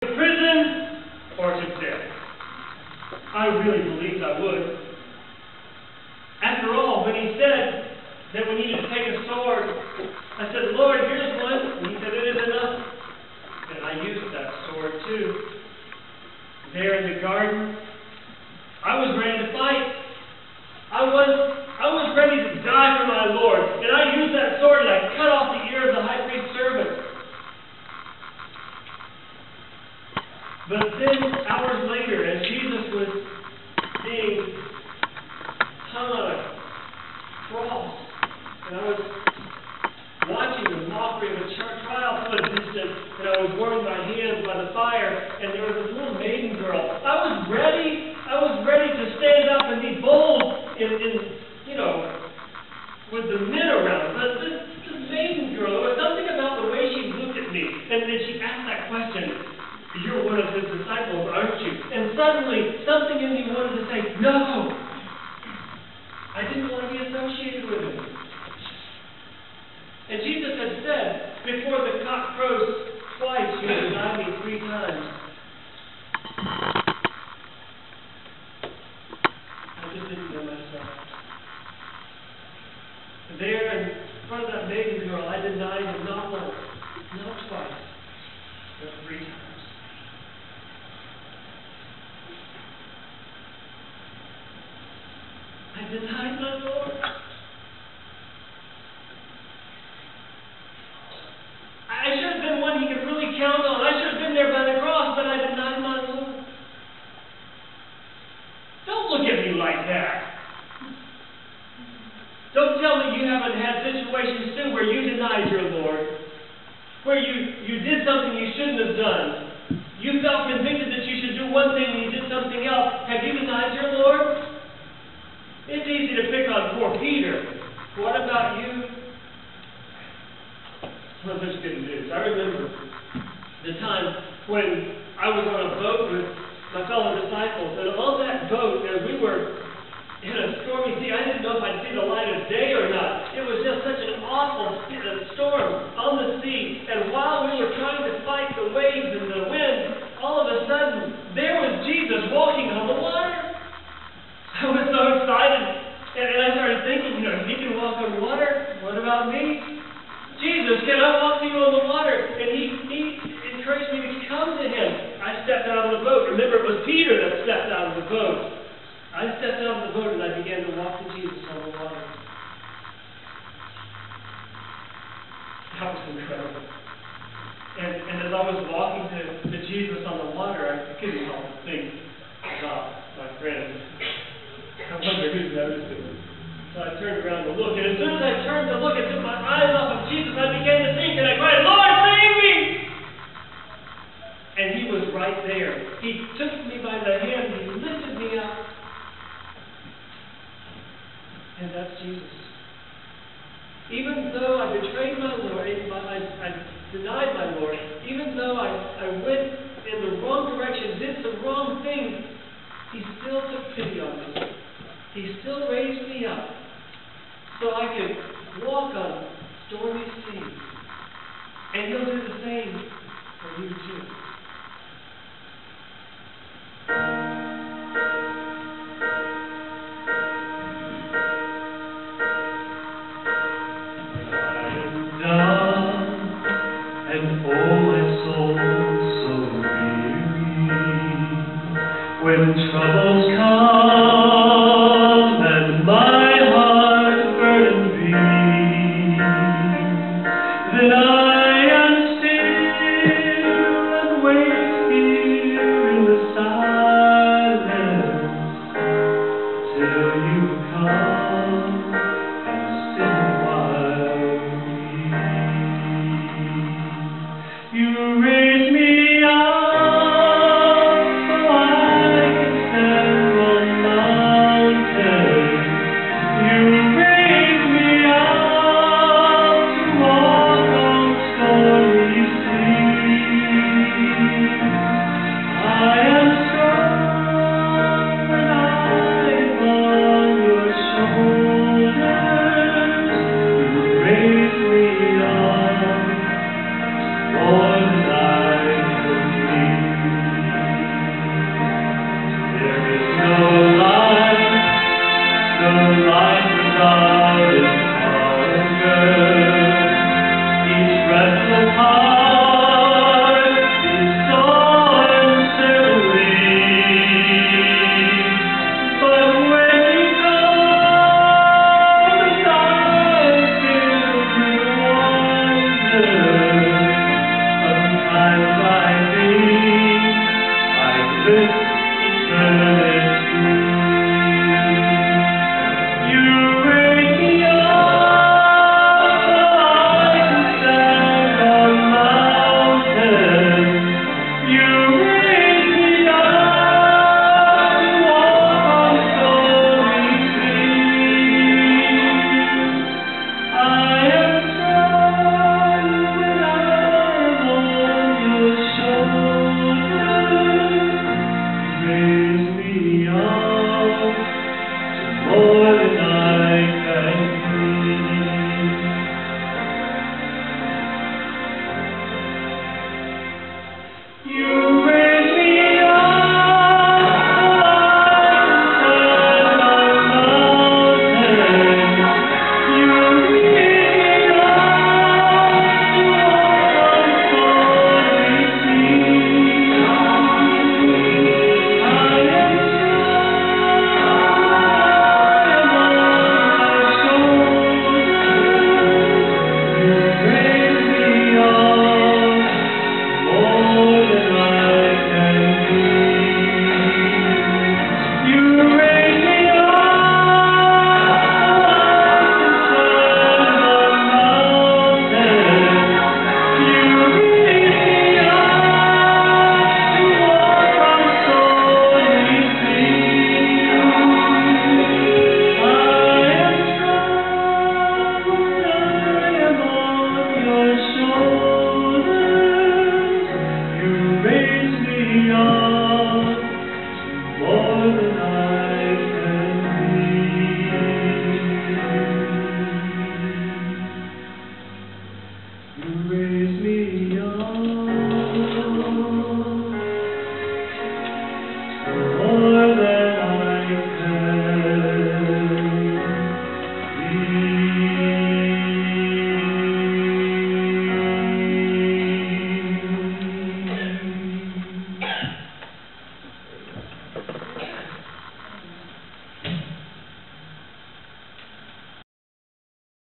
to prison or to death. I really believed I would. After all, when he said that we needed to take a sword, I said, Lord, here's one. And he said, it is enough. And I used that sword too. There in the garden, I was ready to fight. I was ready to die for my Lord. And I used that sword and I cut off the ear of the high priest's servant. But then, hours later, as Jesus was being hung on a cross, and I was watching the mockery of a trial from a distance, and I was warming my hands by the fire, and there was a little maiden girl. I was ready to stand up and be bold with the men around. But this maiden girl, there was something about the way she looked at me, and then she asked that question, you're one of his disciples, aren't you? And suddenly, something in me wanted to say, no! I didn't want to be associated with him. And Jesus had said, before the cock crows twice, you will deny me 3 times. I just didn't know myself. There in front of that maiden girl, I denied him not once, not twice, but 3 times. I denied my Lord. I should have been one he could really count on. I should have been there by the cross, but I denied my Lord. Don't look at me like that. Don't tell me you haven't had situations too where you denied your Lord, where you did something you shouldn't have done. You felt convicted that you should do one thing and you did something else. Have you denied your Lord? It's easy to pick on poor Peter. What about you? Well, there's good news. I remember the time when I was on a boat with my fellow disciples, and on that boat, as we were in a stormy sea, I didn't know if I'd see the light of day or not. It was just such an awful storm on the sea, and while we were trying to fight the waves and the wind, all of a sudden, there was Jesus walking on the water. I was so excited, and I started thinking, if he can walk on water, what about me? Jesus, can I walk to you on the water? And he encouraged me to come to him. I stepped out of the boat. Remember, it was Peter that stepped out of the boat. I stepped out of the boat and I began to walk to Jesus on the water. That was incredible. And as I was walking to Jesus on the water, I couldn't help but think about my friend. I wonder who's noticed it. So I turned around to look, and as soon as I turned to look and took my eyes off of Jesus, I began to think, and I cried, Lord, save me! And he was right there. He took me by the hand, he lifted me up. And that's Jesus. Even though I betrayed my Lord, I denied my Lord, even though I went in the wrong direction, did the wrong thing, he still took pity on me. He still raised me up so I could walk on stormy seas. And he'll do the same for you too. I'm down and oh my soul so weary when troubles come. Then I am still and wait here in the silence till you come and sit while with me. You raise me up so I can stand. this eternity. You wake me up so I can stand on mountains. You raise me up to walk on stormy seas. I am strong when I am on your shoulders. Raise me up to more than I can be. You